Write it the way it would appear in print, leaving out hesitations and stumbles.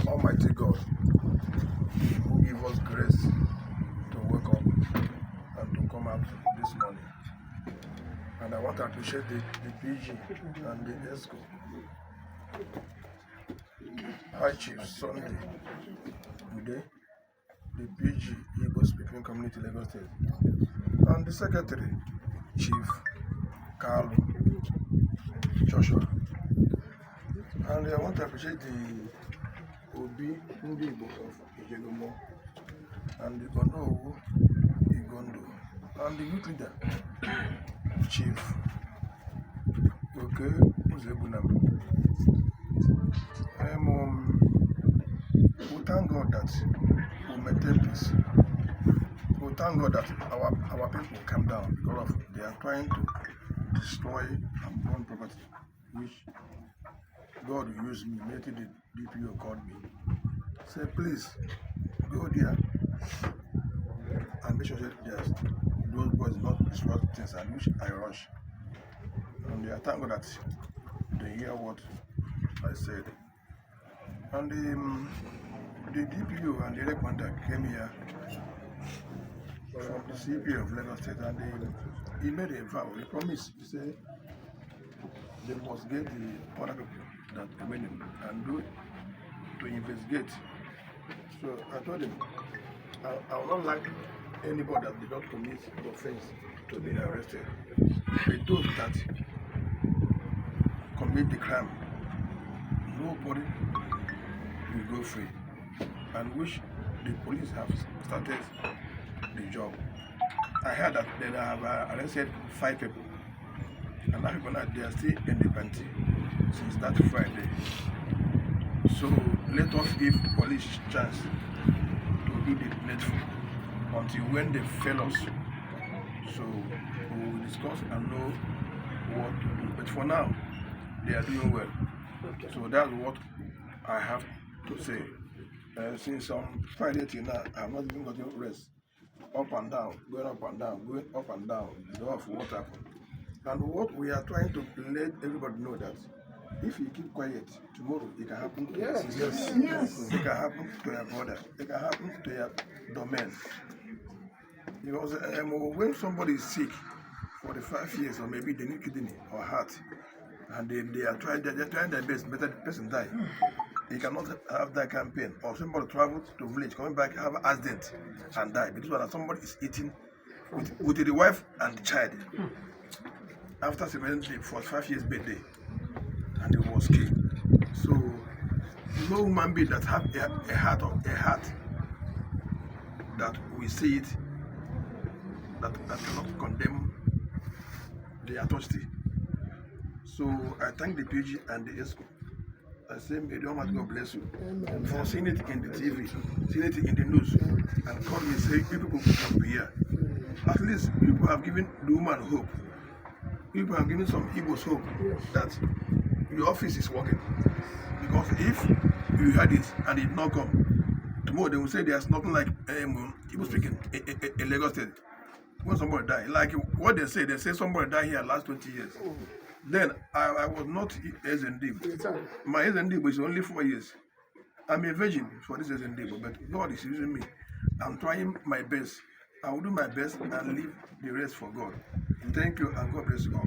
Almighty God, who give us grace to wake up and to come out this morning. And I want to appreciate the PG and the ESCO, High Chief Sunday, the PG, Igbo speaking community, Lagos State, and the Secretary, Chief Carl Joshua. And I want to appreciate the Obi Igbo of Ijagemo and the Onowu Igondo and the youth leader, Chief Ijagemo. We thank God that we maintain peace. We thank God that our people calm down because of they are trying to destroy and burn property, which God will use me. Maybe the DPO called me. Say, please go there and make sure that those boys not destroy things, and which I rush. And I thank God that they hear what I said. And the DPO and the commander came here from the CP of Lagos State, and he made a vow, he promised, he said they must get the other people that went in and do it to investigate. So I told him, I would not like anybody that did not commit offense to be arrested. But those that commit the crime, nobody will go free. And which the police have started the job. I heard that they have arrested 5 people, and that people now they are still in the panty since that Friday. So let us give police chance to do the needful until when they fail us. So we will discuss and know what to do. But for now, they are doing well. So that's what I have to say. Since Friday till now, I have not even gotten rest. Up and down, going up and down, going up and down. The door of what happened. And what we are trying to let everybody know that if you keep quiet, tomorrow it can happen to your sisters. Yes. It can happen to your brother. It can happen to your domain. Because when somebody is sick for the 5 years, or maybe they need kidney or heart, and they're trying their best, but the person die. You cannot have that campaign, or somebody travel to village, coming back, have an accident and die because when somebody is eating with the wife and the child after celebrating for 5 years birthday, and it was killed. So no human being that have a heart that we see it that cannot condemn the atrocity. So I thank the PG and the ESCO. I say, may the Almighty God bless you for seeing it in the TV, seeing it in the news, and call me say, people must be here. At least people have given the woman hope. People have given some Igbos hope that your office is working. Because if you had it and it did not come, tomorrow they will say there's nothing like Igbo speaking in Lagos State. When somebody died, like what they say somebody died here last 20 years. Then I was not SND. My SND was only 4 years. I'm a virgin for this SND, but God is using me. I'm trying my best. I will do my best and leave the rest for God. Thank you, and God bless you all.